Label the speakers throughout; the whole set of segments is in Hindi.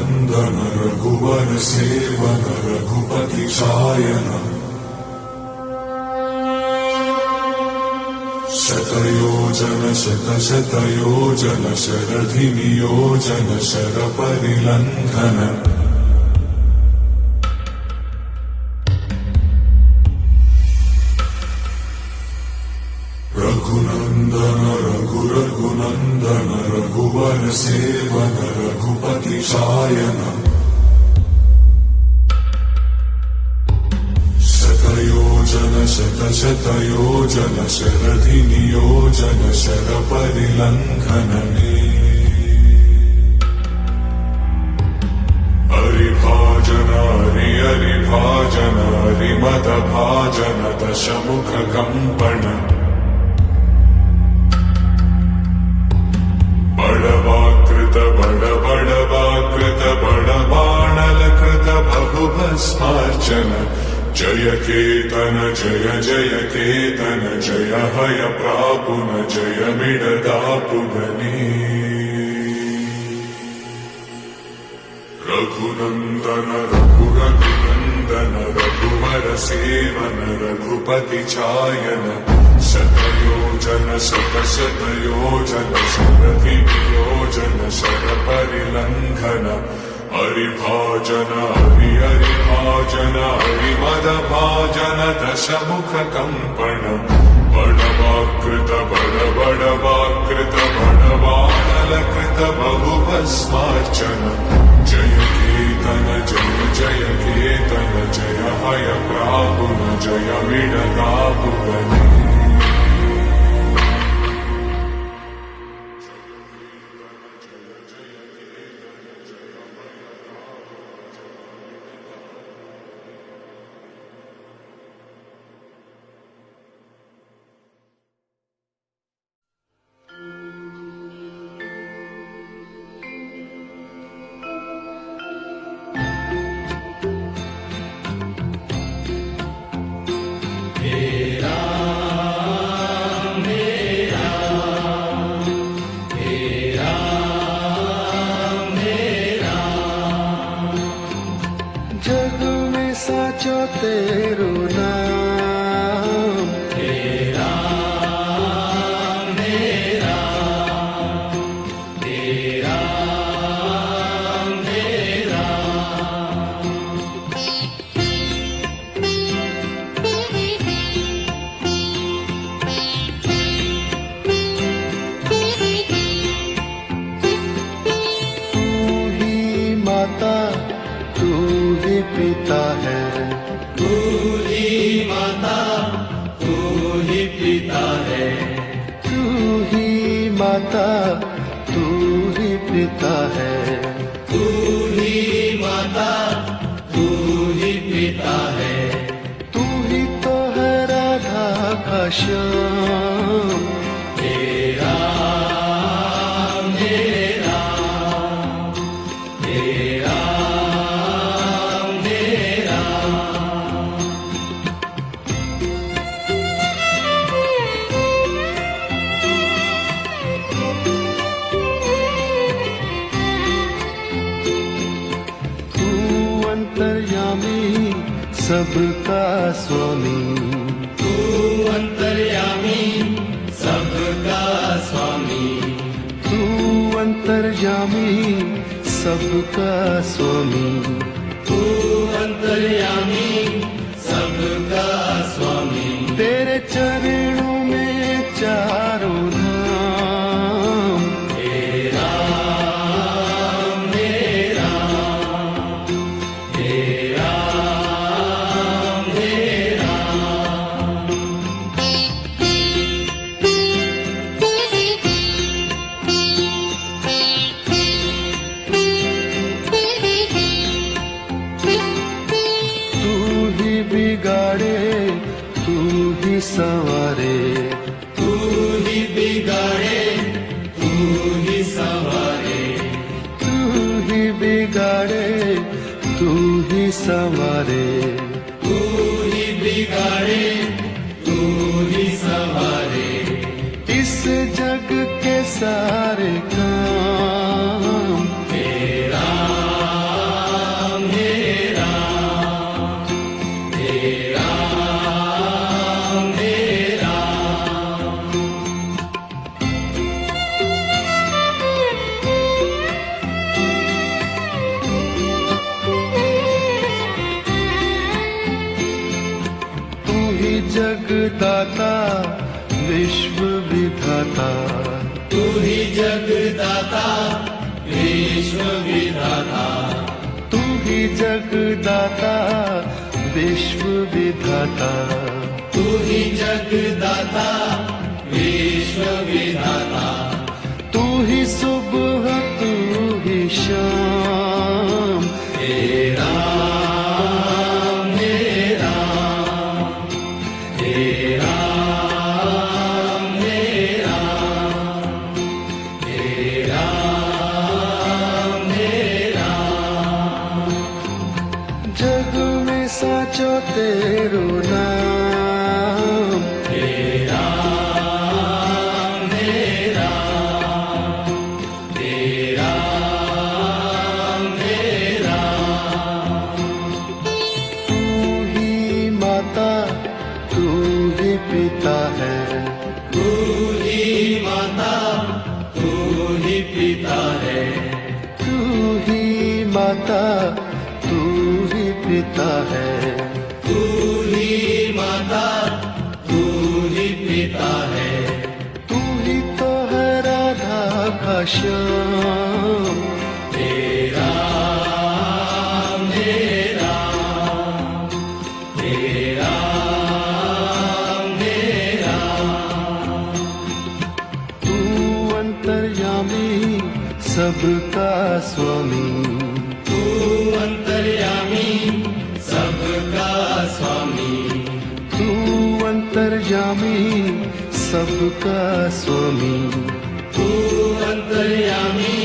Speaker 1: रघुनन्दन रघुवर सेवन रघुपति शायन शतयोजन शतशतयोजन शरधिनियोजन शरपरिलङ्घन रघुनन्दन रघुनन्दन रघुवर सेवन रघुपति शायन शतयोजन शतशतयोजन शरधिनियोजन शरपरिलङ्घनने हरिभाजन हरिभाजन हरिमदभाजन दशमुख कम्पण बड़वाकृत बड़वाकृत बड़बाणलकृत बहुभस्मार्चन जय केतन जय जय केतन जय हय प्रापुन जय मिडदापुगने रघुनन्दन रघुनन्दन रघुवर सेवन रघुपति चायन शतयोजन शतशतयोजन शरधिनियोजन शरपरिलङ्घन हरिभाजन हरिभाजन हरिमदभाजन दशमुख कम्पण बड़वाकृत बड़वाकृत बड़बाणलकृत बहुभस्मार्चन जय केतन जय जय केतन जय हय प्रापुन जय मिडदापुगने
Speaker 2: सबका स्वामी
Speaker 3: तू अंतर्यामी सबका स्वामी
Speaker 2: तू अंतर्यामी सबका स्वामी
Speaker 3: तू अंतर्यामी सबका स्वामी
Speaker 2: तेरे चरणों में चारों धाम
Speaker 3: तेरा मेरा तेरा
Speaker 2: सवारे
Speaker 3: तू ही बिगाड़े तू ही सवारे
Speaker 2: तू ही बिगाड़े तू ही सवारे
Speaker 3: तू ही बिगाड़े तू ही सवारे
Speaker 2: इस जग के सारे काम
Speaker 3: तेरा
Speaker 2: ही जगदाता विश्व विधाता,
Speaker 3: तू ही जगदाता विश्व विधाता,
Speaker 2: तू ही जगदाता विश्व विधाता,
Speaker 3: तू ही जगदाता विश्व विधाता,
Speaker 2: तू ही सुबह तू ही शाम,
Speaker 3: हे राम हे राम, हे राम हे राम, हे राम हे राम,
Speaker 2: जग में साचो तेरो नाम,
Speaker 3: हे राम हे राम, हे राम हे राम,
Speaker 2: तू ही माता तू ही पिता है,
Speaker 3: तू ही माता तू ही पिता है,
Speaker 2: तू ही माता तू ही पिता है,
Speaker 3: तू ही माता तू ही पिता है,
Speaker 2: तू ही तो है राधा का श्याम,
Speaker 3: हे राम हे राम, हे राम हे राम,
Speaker 2: तू अंतर्यामी सबका स्वामी,
Speaker 3: तू अंतर्यामी सबका स्वामी,
Speaker 2: तू अंतर्यामी सबका स्वामी,
Speaker 3: तू अंतर्यामी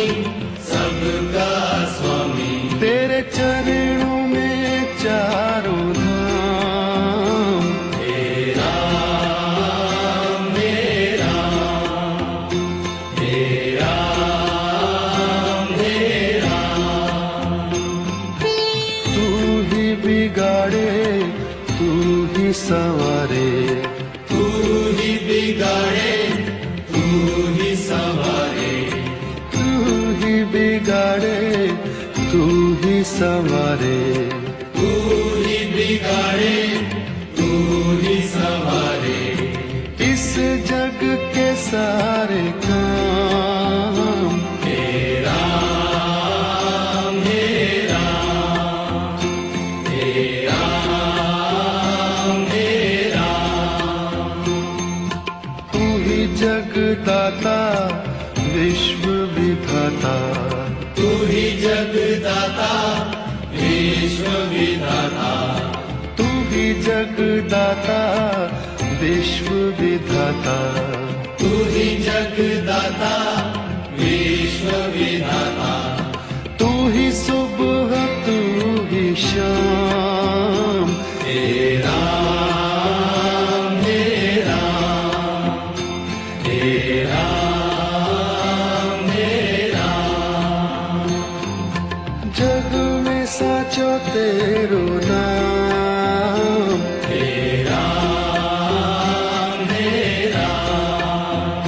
Speaker 3: सबका स्वामी,
Speaker 2: तेरे चरणों में चारों धाम,
Speaker 3: हे राम हे राम, हे राम हे राम,
Speaker 2: तू ही बिगाड़े तू ही संवारे,
Speaker 3: तू ही बिगाड़े तू ही संवारे,
Speaker 2: तू ही बिगाड़े तू ही संवारे,
Speaker 3: तू ही बिगाड़े तू ही संवारे,
Speaker 2: इस जग के सारे काम,
Speaker 3: हे राम हे राम, हे राम हे राम,
Speaker 2: तू ही जगदाता विश्व विधाता,
Speaker 3: तू ही जगदाता विश्व विधाता,
Speaker 2: तू ही जगदाता विश्व विधाता,
Speaker 3: तू ही जगदाता विश्व विधाता,
Speaker 2: तू ही सुबह तू ही शाम,
Speaker 3: हे राम हे राम, हे राम हे राम,
Speaker 2: जग में साचो तेरो नाम,
Speaker 3: हे राम हे राम,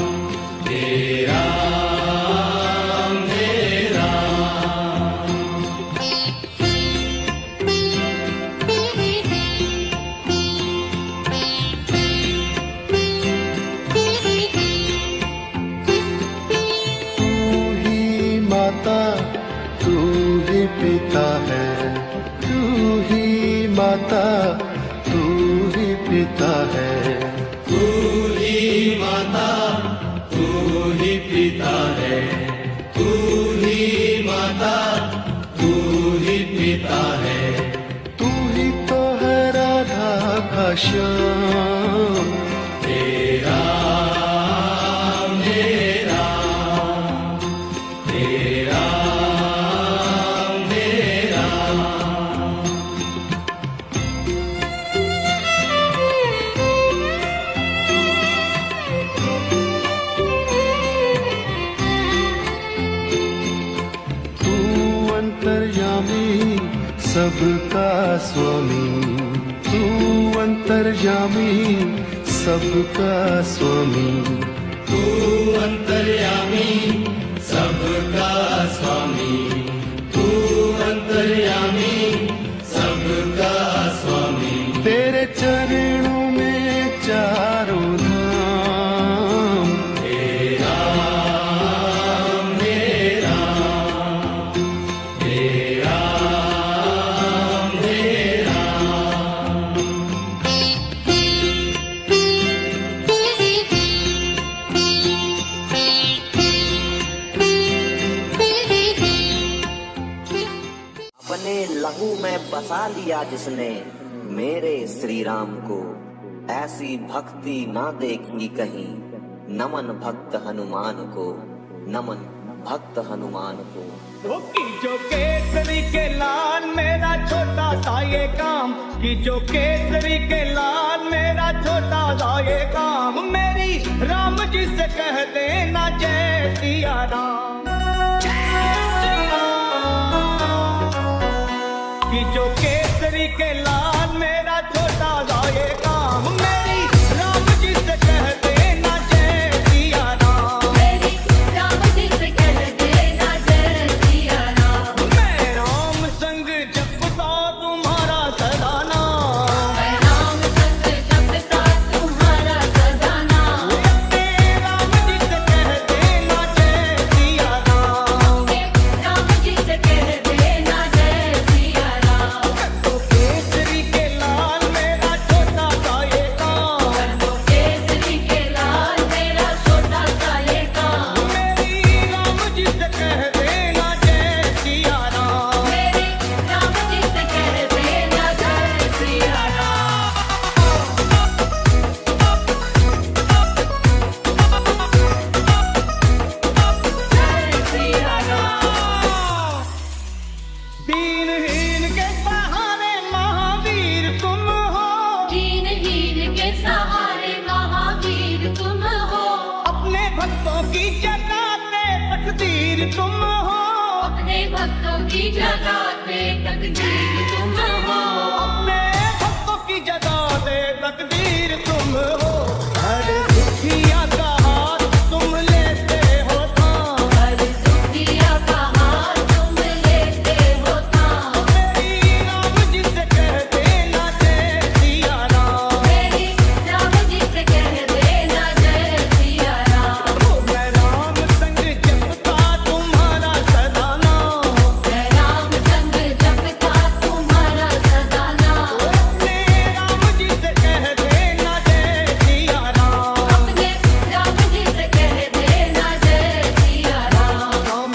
Speaker 3: हे राम हे राम,
Speaker 2: तू ही माता तू ही पिता है, तू ही माता तू ही पिता है,
Speaker 3: तू ही माता तू ही पिता है, तू ही माता तू ही पिता है,
Speaker 2: तू ही तो है राधा का श्याम,
Speaker 3: हे राम हे राम, हे राम हे राम,
Speaker 2: तू अंतर्यामी सबका स्वामी, तू अंतर्यामी सबका स्वामी,
Speaker 3: तू अंतर्यामी सबका स्वामी, तू अंतर्यामी सबका स्वामी,
Speaker 2: तेरे चरणों में चारों धाम।
Speaker 4: अपने लहू में बसा लिया जिसने मेरे श्री राम को, ऐसी भक्ति ना देखी कहीं। नमन भक्त हनुमान को, नमन भक्त हनुमान को।
Speaker 3: की जो केसरी के लाल मेरा छोटा सा ये काम, की जो केसरी के लाल मेरा छोटा सा ये काम। मेरी राम जी से कह देना जय सिया राम। कि जो केसरी के लाल मेरा छोटा सा ये काम। मेरी राम जी से कह देना जय सिया राम।
Speaker 5: मेरी राम जी से कह देना जय सिया राम।
Speaker 3: मैं राम संग जपता तुम्हारा सदा नाम।
Speaker 5: मैं राम संग जपता तुम्हारा सदा नाम।
Speaker 3: अपने राम जी से कह देना जय सिया राम।
Speaker 5: राम जी से कह देना जय सिया राम।
Speaker 3: तो केसरी के लाल मेरा छोटा सा ये काम।
Speaker 5: तो केसरी के लाल मेरा छोटा सा ये काम।
Speaker 3: मेरी राम जी से कह देना जय सिया राम।
Speaker 5: मेरी राम जी से कह देना जय सिया राम। जय सिया राम।
Speaker 3: दीनहीन के सहारे महावीर तुम हो।
Speaker 5: दीनहीन के सहारे महावीर तुम हो।
Speaker 3: अपने भक्तों की जगाते तकदीर तुम हो।
Speaker 5: अपने भक्तों की जगाते तकदीर तुम हो।
Speaker 3: अपने भक्तों की जगाते तकदीर तुम हो। हर दुखिया का हाथ तुम लेते हो थाम।
Speaker 5: हर दुखिया का हाथ तुम लेते हो थाम।
Speaker 3: मेरी राम जी से कह देना जय सिया राम।
Speaker 5: मेरी राम जी से कह देना जय सिया राम।
Speaker 3: मैं राम संग जपता तुम्हारा सदा नाम।
Speaker 5: मैं राम संग जपता तुम्हारा सदा नाम।
Speaker 3: अपने राम जी से कह देना जय सिया राम।
Speaker 5: अपने राम जी से कह देना जय सिया राम।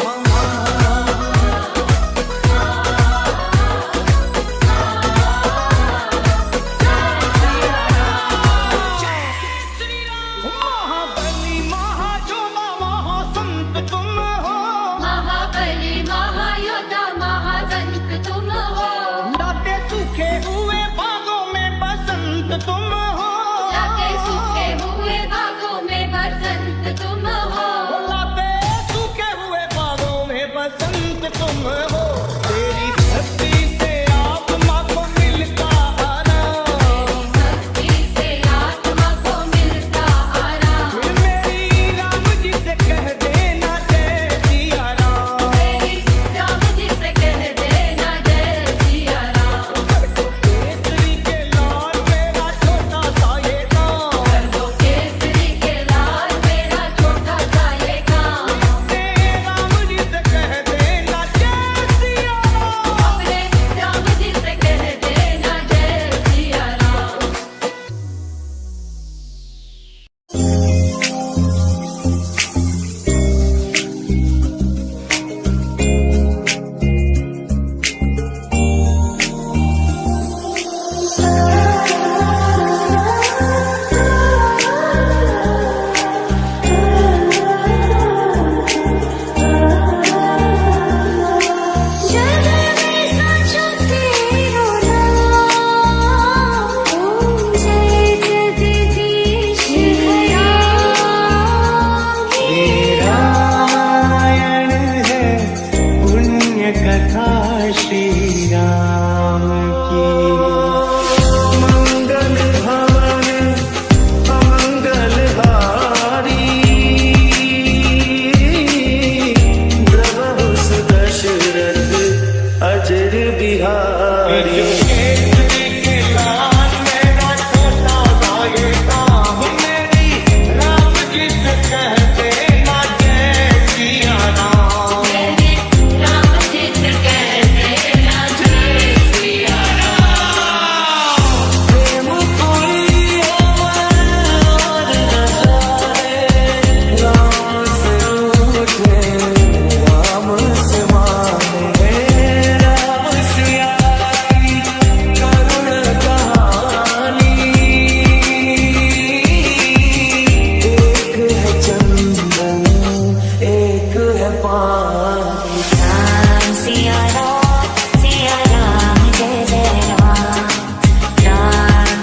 Speaker 3: महाबली महाजोधा महासंत तुम हो।
Speaker 5: महाबली महायोद्धा महासंत तुम हो।
Speaker 3: लाते सूखे हुए बागों में बसंत तुम हो।
Speaker 5: लाते सूखे हुए बागों में बसंत तुम हो।
Speaker 3: लाते सूखे हुए बागों में बसंत तुम हो। तेरी भक्ति से आत्मा को मिलता आराम।
Speaker 5: भक्ति से आत्मा को मिलता आराम।
Speaker 3: मेरी राम जी से कह देना जय सिया राम।
Speaker 5: मेरी राम जी से कह देना जय सिया राम।
Speaker 3: केसरी के लाल मेरा छोटा सा ये काम।
Speaker 5: कर दो केसरी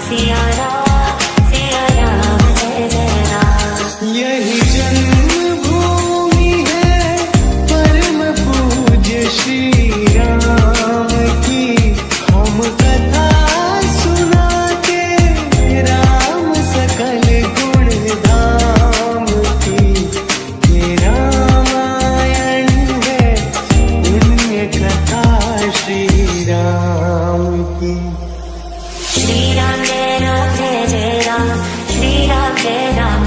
Speaker 6: सिया राम जय जय राम।
Speaker 2: यही जन्मभूमि है परम पूज्य श्री राम की, हम कथा सुनाते राम सकल गुण धाम की। ये रामायण है पुण्य कथा श्री राम की।
Speaker 6: श्री राम जय राम, श्री राम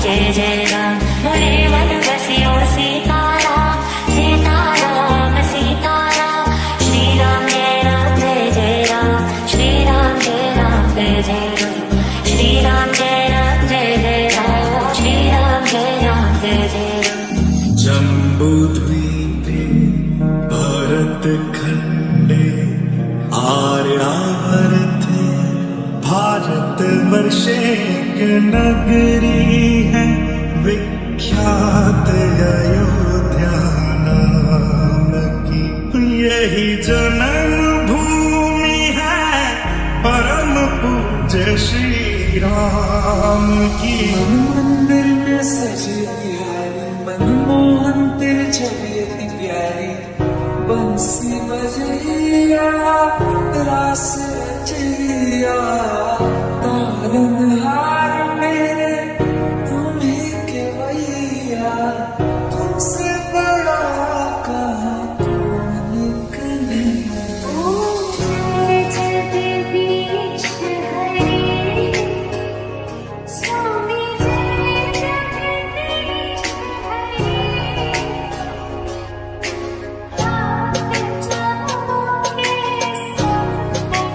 Speaker 6: जय जय राम। मोरे मन बसियो सीताराम, सीताराम सीताराम। श्री राम जय राम, श्री राम जय जय राम। श्री राम जय राम, श्री राम जय जय राम।
Speaker 2: जम्बूद्वीपे भरत खंडे आर्यावर्ते भारत वर्षे नगरी है विख्यात अयोध्या नाम की। यही जन्म भूमि है परम पूज्य श्री राम की। मंदिर में सजी प्यारी मनमोहन तेरे छवि प्यारी, बंसी बजैया रास रचैया, तारनहार मेरे तुम्हें केवैया। तुमसे बड़ा कहाँ कौन कन्हैया।
Speaker 6: जय जगदीश हरि, स्वामी जय जगदीश हरि। रात जागे संकट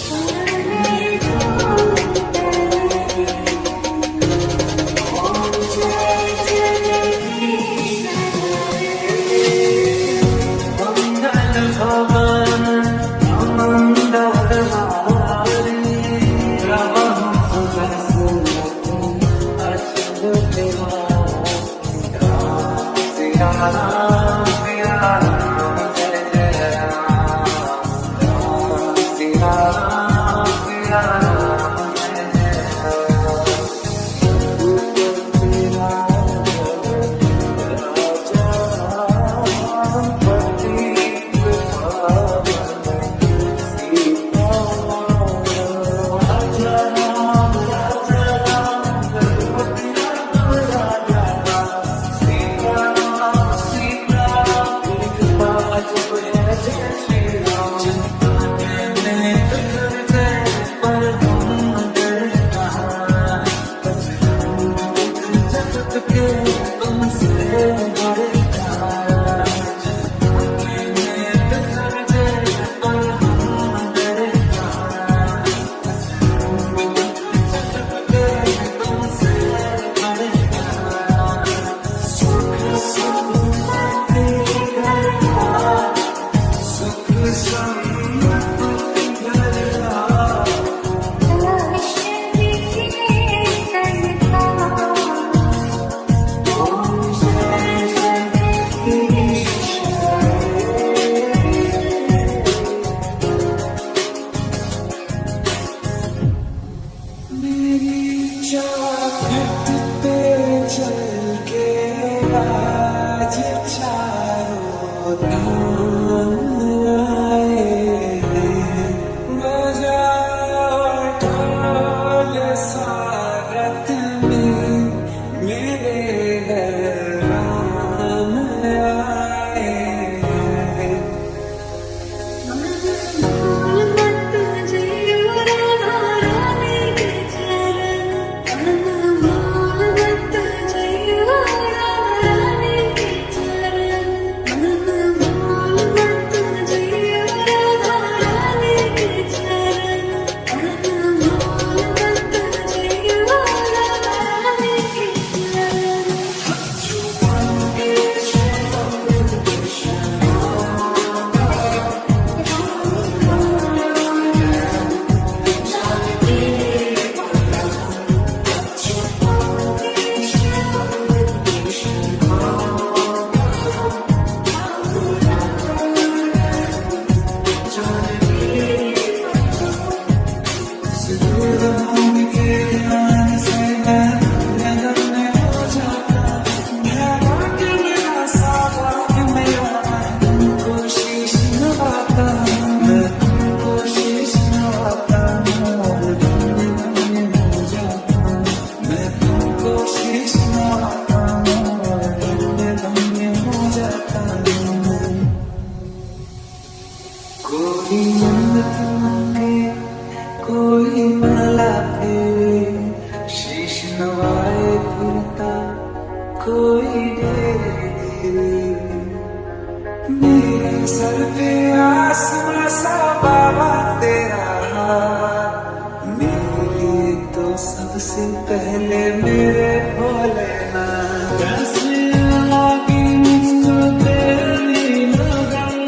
Speaker 6: शरण दूत। ओम जय जगदीश हरि।
Speaker 2: मंगल भवन मंगल हारी, राम अचल बिहारी। सिया राम जय जय राम, सिया राम जय जय राम।
Speaker 6: जय
Speaker 2: कोई मन्नत मांगे कोई माला फेरे शीश नवाए फिरता कोई डेरे मेरे सर पे आसमां सा बाबा तेरा हाथ मेरे लिए तो सबसे पहले मेरे भोलेनाथ कैसे आगे मुझको तेरी लगन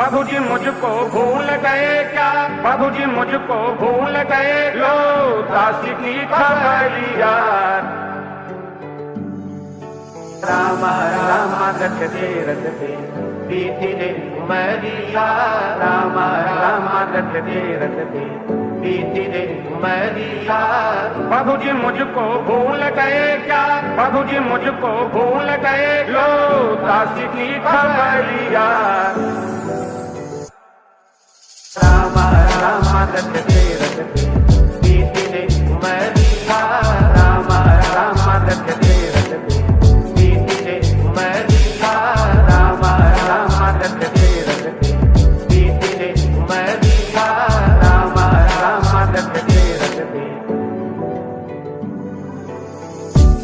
Speaker 3: प्रभु जी मुझको भूल गए क्या, प्रभु जी मुझको भूल गए, लो दासी की खबरिया। राम राम रटते रटते बीती रे उमरिया, राम राम रटते रटते बीती रे उमरिया। प्रभु जी मुझको भूल गए क्या, प्रभु जी मुझको भूल गए, लो दासी की खबरिया। राम राम रटते रटते बीती रे उमरिया, राम राम रटते रटते बीती रे उमरिया, राम राम रटते रटते बीती रे उमरिया, राम राम रटते रटते।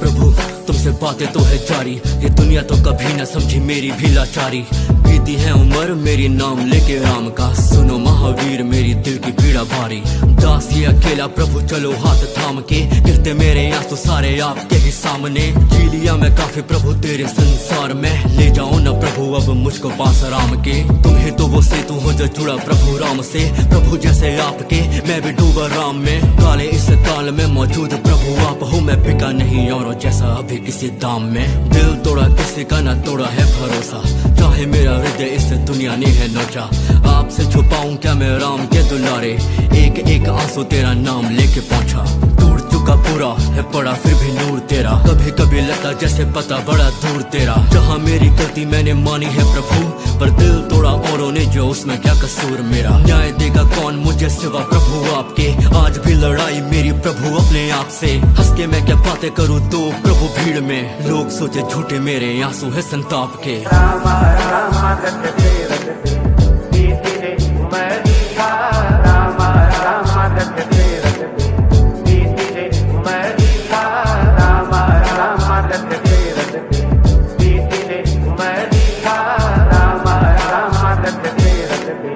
Speaker 7: प्रभु तुमसे बातें तो है जारी, ये दुनिया तो कभी न समझी मेरी भी लाचारी। बीती है उम्र मेरी नाम लेके राम का, सुनो महावीर मेरी दिल की पीड़ा भारी। दास ये अकेला प्रभु चलो हाथ थाम के, गिरते मेरे आंसू सारे आपके ही सामने। जी लिया मैं काफी प्रभु तेरे संसार में, ले जाओ न प्रभु अब मुझको पास राम के। तुम ही तो वो सेतु हो जो जुड़ा प्रभु राम से, प्रभु जैसे आपके मैं भी डूबा राम में। काले इस काल में मौजूद प्रभु आप हो, मैं बिका नहीं औरों जैसा अभी किसी दाम में। दिल तोड़ा किसी का न तोड़ा है भरोसा, चाहे मेरा हृदय इस दुनिया ने है नोचा। आपसे छुपाऊं क्या मैं राम के दुलारे, एक एक आंसू तेरा नाम लेके पहुंचा। टूट चुका पूरा है पड़ा फिर भी नूर तेरा, कभी कभी लगता जैसे पता बड़ा दूर तेरा। जहाँ मेरी गलती मैंने मानी है प्रभु, पर दिल तोड़ा औरों ने जो उसमें क्या कसूर मेरा। न्याय देगा कौन मुझे सिवा प्रभु आपके, आज भी लड़ाई मेरी प्रभु अपने आप से। हंस के मैं क्या बातें करूँ तो प्रभु भीड़ में, लोग सोचे झूठे मेरे आंसू है संताप के।
Speaker 3: राम राम रटते रटते बीती रे उमरिया, राम राम रटते रटते बीती रे उमरिया, राम राम रटते रटते बीती रे उमरिया, राम राम रटते रटते।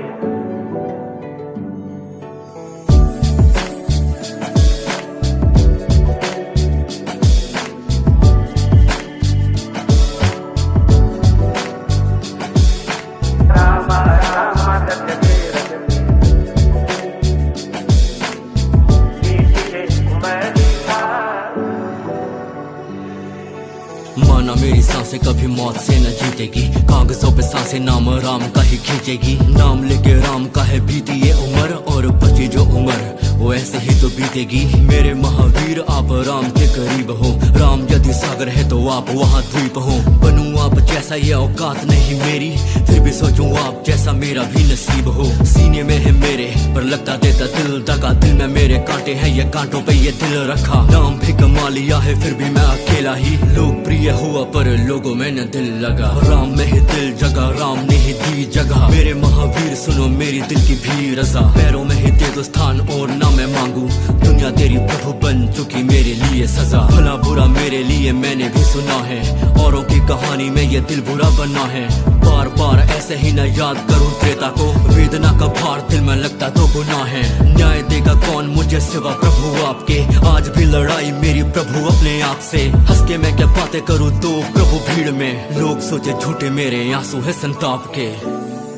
Speaker 7: माना मेरी सांसें कभी मौत से न जीतेगी, कागजों पे सांसें नाम राम का ही खींचेगी। नाम लेके राम का है बीती ये उम्र, और बची जो उम्र वो ऐसे ही तो बीतेगी। मेरे महावीर आप राम के करीब हो, राम यदि सागर है तो आप वहाँ द्वीप हो। बनूं आप जैसा ये औकात नहीं मेरी, फिर भी सोचूं आप जैसा मेरा भी नसीब हो। सीने में है मेरे पर लगता देता दिल दगा, दिल में मेरे कांटे हैं ये कांटों पे ये दिल रखा। नाम भी कमा लिया है फिर भी मैं अकेला ही, लोकप्रिय हुआ पर लोगों में न दिल लगा। राम में ही दिल जगा, राम ने ही दी जगह। मेरे महावीर सुनो मेरी दिल की भी रजा, पैरों में ही दे दो स्थान और ना मैं मांगू। दुनिया तेरी प्रभु बन चुकी मेरे लिए सजा, भला बुरा मेरे लिए मैंने भी सुना है, औरों की कहानी में ये दिल बुरा बना है। बार बार ऐसे ही न याद करूं त्रेता को, वेदना का भार दिल में लगता तो गुनाह है। न्याय देगा कौन मुझे सिवा प्रभु आपके, आज भी लड़ाई मेरी प्रभु अपने आप से। हंस के मैं क्या बातें करूं तो प्रभु भीड़ में, लोग सोचे झूठे मेरे आंसू है संताप के।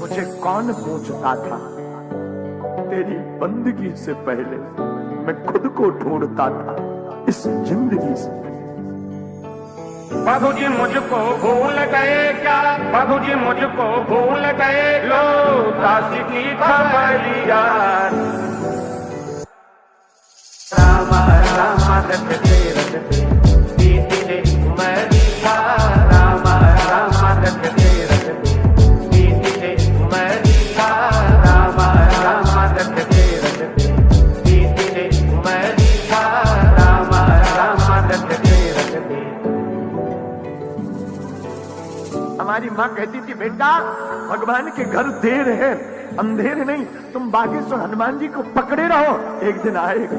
Speaker 3: मुझे कौन पूछता था, तेरी बंदगी से पहले मैं खुद को ढूंढता था इस जिंदगी से। प्रभु जी मुझको भूल गए क्या, प्रभु जी मुझको भूल गए, लो दासी की खबरिया। राम राम रटते रटते बीती रे उमरिया, राम राम रटते रटते बीती रे उमरिया, राम राम रटते रटते बीती रे उमरिया, राम राम रटते रटते। हमारी माँ कहती थी, बेटा भगवान के घर देर है अंधेर नहीं, तुम बागेश्वर हनुमान जी को पकड़े रहो, एक दिन आएगा।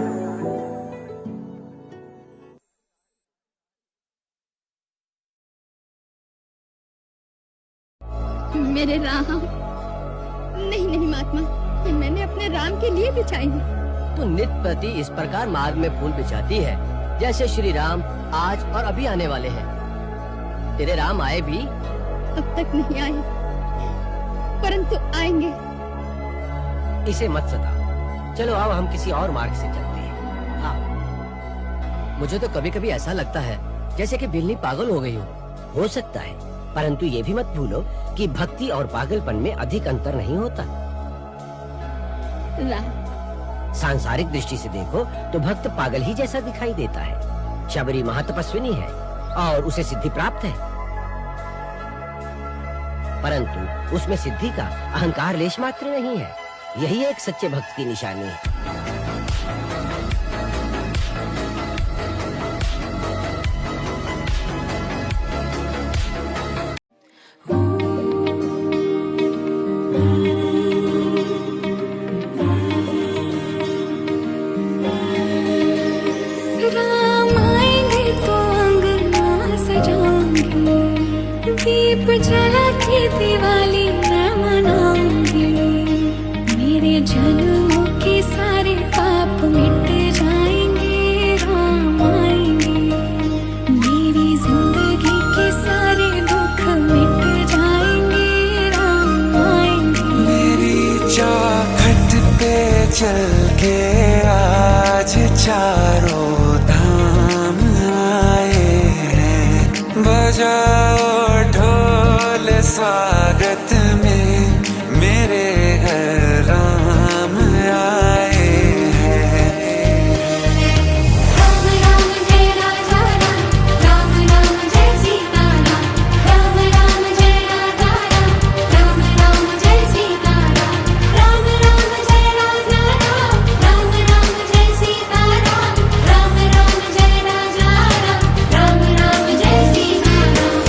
Speaker 8: मेरे राम, नहीं नहीं महात्मा, ये मैंने अपने राम के लिए बिछाई है।
Speaker 9: तू नित्य प्रति इस प्रकार मार्ग में फूल बिछाती है जैसे श्री राम आज और अभी आने वाले हैं। तेरे राम आए भी?
Speaker 8: अब तक नहीं आए। परंतु आएंगे।
Speaker 9: इसे मत सताओ। चलो आओ हम किसी और मार्ग से चलते हैं। हाँ, मुझे तो कभी कभी ऐसा लगता है जैसे कि बिल्ली पागल हो गई हो सकता है, परंतु ये भी मत भूलो कि भक्ति और पागलपन में अधिक अंतर नहीं होता। सांसारिक दृष्टि से देखो तो भक्त पागल ही जैसा दिखाई देता है। शबरी महातपस्विनी है और उसे सिद्धि प्राप्त है, परंतु उसमें सिद्धि का अहंकार लेश मात्र नहीं है। यही एक सच्चे भक्त की निशानी है।
Speaker 6: राम आएंगे तो अंगना सजाऊंगी, दीप जला के दिवाली मैं मनाऊंगी। मेरे जन्मों के सारे पाप मिट जाएंगे, राम आएंगे। मेरी जिंदगी के सारे दुख मिट जाएंगे, राम आएंगे।
Speaker 2: मेरी चौखट पे चल के आज चारों धाम आए हैं। बजाओ ढोल स्वागत में, मेरे घर राम आए हैं।
Speaker 6: राम राम जय राजा राम, राम राम जय सीता राम, राम राम जय राजा राम, राम राम जय सीता राम, राम राम जय राजा राम, राम राम जय सीता राम, राम राम जय राजा राम, राम राम जय सीता राम।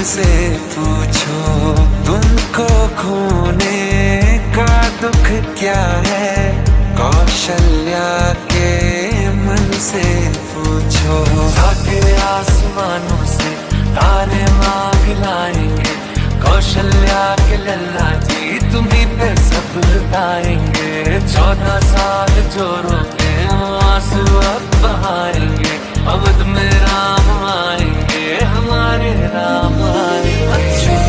Speaker 2: से पूछो तुमको खोने का दुख क्या है, कौशल्या के मन से पूछो। आके आसमानों से तारे मांग लाएंगे, कौशल्या के लल्ला जी तुम्हीं पे सब लुटाएंगे। 14 साल जो रोके आंसू अब बहाएंगे, अवध में राम आएंगे, हमारे राम आएंगे।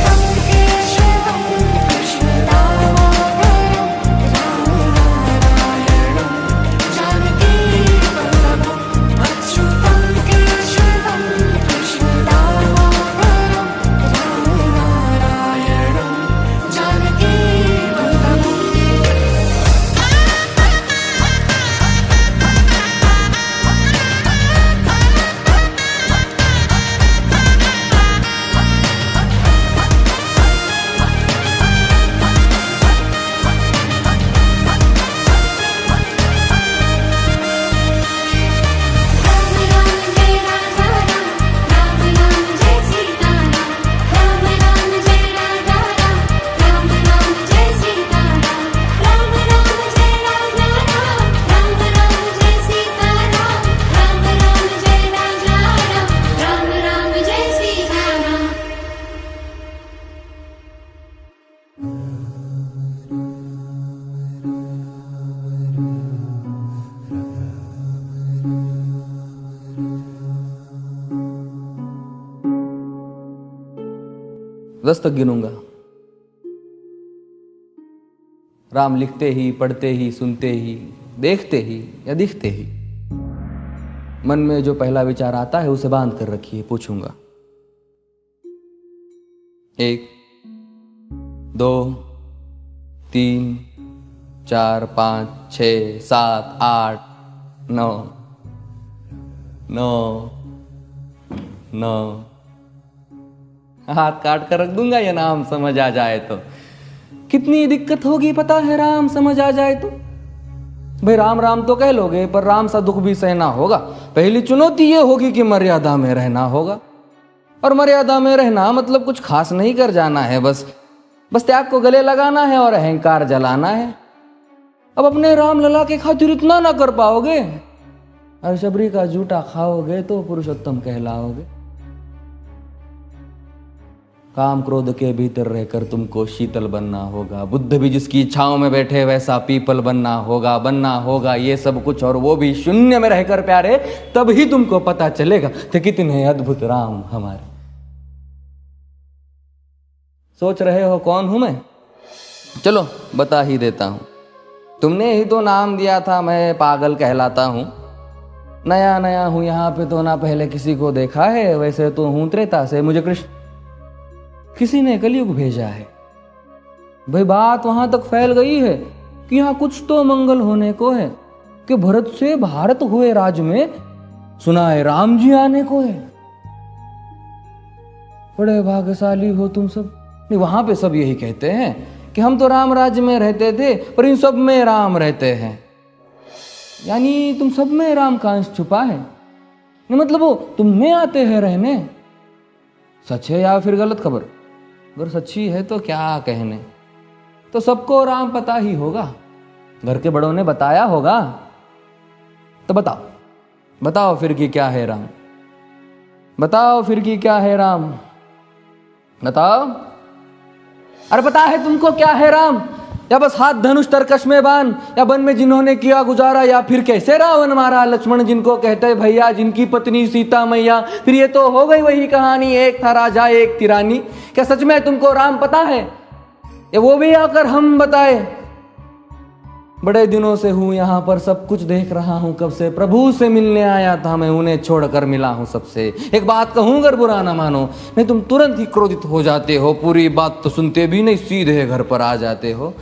Speaker 10: दस तक गिनूंगा। राम लिखते ही, पढ़ते ही, सुनते ही, देखते ही या दिखते ही? मन में जो पहला विचार आता है उसे बांध कर रखिए, पूछूंगा। 1 2 3 4 5 6 7 8 9 9 9 हाथ काट कर रख दूंगा ये नाम समझ आ जाए तो। कितनी दिक्कत होगी पता है राम समझ आ जाए तो? भाई राम राम तो कह लोगे, पर राम सा दुख भी सहना होगा। पहली चुनौती ये होगी कि मर्यादा में रहना होगा। और मर्यादा में रहना मतलब कुछ खास नहीं कर जाना है, बस त्याग को गले लगाना है और अहंकार जलाना है। अब अपने राम लला के खातिर इतना ना कर पाओगे और शबरी का जूठा खाओगे तो पुरुषोत्तम कहलाओगे। काम क्रोध के भीतर रहकर तुमको शीतल बनना होगा। बुद्ध भी जिसकी इच्छाओं में बैठे वैसा पीपल बनना होगा ये सब कुछ, और वो भी शून्य में रहकर प्यारे। तब ही तुमको पता चलेगा कि कितने अद्भुत राम हमारे। सोच रहे हो कौन हूं मैं? चलो बता ही देता हूं। तुमने ही तो नाम दिया था मैं पागल कहलाता हूं। नया नया हूं यहाँ पे तो ना पहले किसी को देखा है। वैसे तो हूं त्रेता से, मुझे कृष्ण किसी ने कलयुग भेजा है। भाई बात वहां तक फैल गई है कि यहाँ कुछ तो मंगल होने को है कि भरत से भारत हुए राज में सुना है राम जी आने को है। बड़े भाग्यशाली हो तुम सब। नहीं, वहां पे सब यही कहते हैं कि हम तो राम राज्य में रहते थे पर इन सब में राम रहते हैं। यानी तुम सब में राम का अंश छुपा है। नहीं मतलब वो तुम में आते हैं रहने। सच है या फिर गलत खबर? अगर सच्ची है तो क्या कहने, तो सबको राम पता ही होगा। घर के बड़ों ने बताया होगा। तो बताओ फिर कि क्या है राम? बताओ फिर कि क्या है राम? बताओ। अरे पता है तुमको क्या है राम? या बस हाथ धनुष तरकश में बांध, या वन में जिन्होंने किया गुजारा, या फिर कैसे रावण मारा लक्ष्मण जिनको कहते भैया, जिनकी पत्नी सीता मैया। फिर ये तो हो गई वही कहानी, एक था राजा एक थी रानी। क्या सच में तुमको राम पता है, या वो भी आकर हम बताए? बड़े दिनों से हूं यहाँ पर, सब कुछ देख रहा हूं कब से। प्रभु से मिलने आया था मैं, उन्हें छोड़कर मिला हूं सबसे। एक बात कहूं अगर बुरा ना मानो, नहीं तुम तुरंत ही क्रोधित हो जाते हो। पूरी बात तो सुनते भी नहीं, सीधे घर पर आ जाते हो।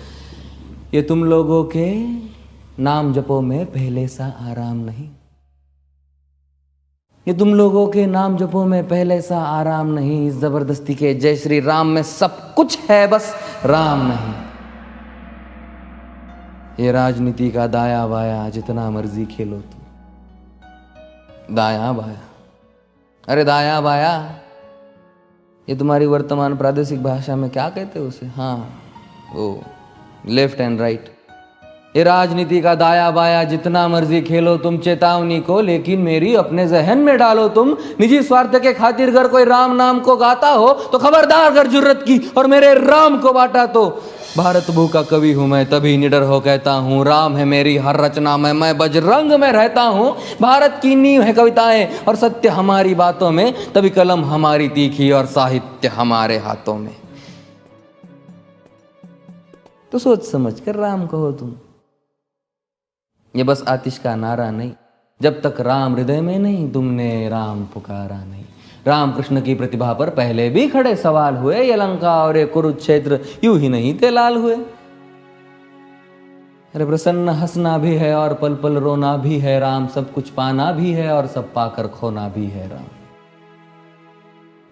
Speaker 10: ये तुम लोगों के नाम जपो में पहले सा आराम नहीं। ये तुम लोगों के नाम जपो में पहले सा आराम नहीं। इस जबरदस्ती के जय श्री राम में सब कुछ है, बस राम नहीं। ये राजनीति का दाया बाया जितना मर्जी खेलो तुम। दाया बाया, अरे दाया बाया, ये तुम्हारी वर्तमान प्रादेशिक भाषा में क्या कहते हो उसे? हाँ, वो लेफ्ट एंड राइट। ये राजनीति का दाया बाया जितना मर्जी खेलो तुम चेतावनी को, लेकिन मेरी अपने जहन में डालो तुम। निजी स्वार्थ के खातिर अगर कोई राम नाम को गाता हो तो खबरदार अगर जुर्रत की और मेरे राम को बांटा तो। भारत भू का कवि हूं मैं, तभी निडर हो कहता हूं राम है मेरी हर रचना में। मैं बजरंग में रहता हूं। भारत की नींव है कविताएं और सत्य हमारी बातों में, तभी कलम हमारी तीखी और साहित्य हमारे हाथों में। तो सोच समझ कर राम कहो तुम। ये बस आतिश का नारा नहीं, जब तक राम हृदय में नहीं तुमने राम पुकारा नहीं। राम कृष्ण की प्रतिभा पर पहले भी खड़े सवाल हुए। ये लंका और ये कुरुक्षेत्र यूं ही नहीं थे लाल हुए। अरे प्रसन्न हंसना भी है और पल पल रोना भी है राम। सब कुछ पाना भी है और सब पाकर खोना भी है राम।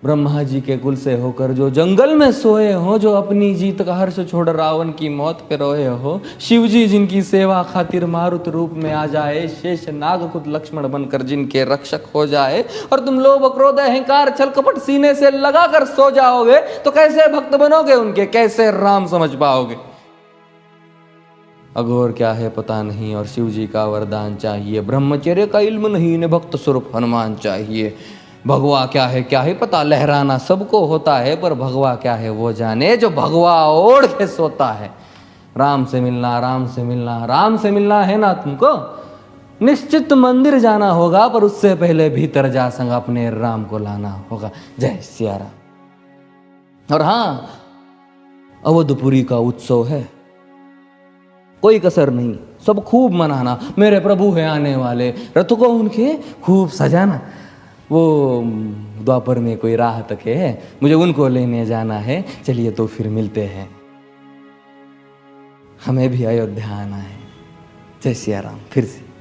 Speaker 10: ब्रह्मा जी के कुल से होकर जो जंगल में सोए हो, जो अपनी जीत का हर्ष छोड़ रावण की मौत पे रोए हो। शिव जी जिनकी सेवा खातिर मारुत रूप में आ जाए। शेष नाग खुद लक्ष्मण बनकर जिनके रक्षक हो जाए। और तुम लोभ क्रोध अहंकार छल कपट सीने से लगा कर सो जाओगे तो कैसे भक्त बनोगे उनके, कैसे राम समझ पाओगे? अघोर क्या है पता नहीं और शिव जी का वरदान चाहिए। ब्रह्मचर्य का इल्म नहीं, इन्हें भक्त स्वरूप हनुमान चाहिए। भगवा क्या है पता, लहराना सबको होता है पर भगवा क्या है वो जाने जो भगवा ओढ़ के सोता है। राम से मिलना, राम से मिलना, राम से मिलना है ना तुमको? निश्चित मंदिर जाना होगा पर उससे पहले भीतर जा संग अपने राम को लाना होगा। जय सिया राम। और हाँ, अवधपुरी का उत्सव है। कोई कसर नहीं, सब खूब मनाना। मेरे प्रभु है आने वाले, रथ को उनके खूब सजाना। वो द्वापर में कोई राह तक है, मुझे उनको लेने जाना है। चलिए तो फिर मिलते हैं, हमें भी अयोध्या आना है। जय सिया राम। फिर से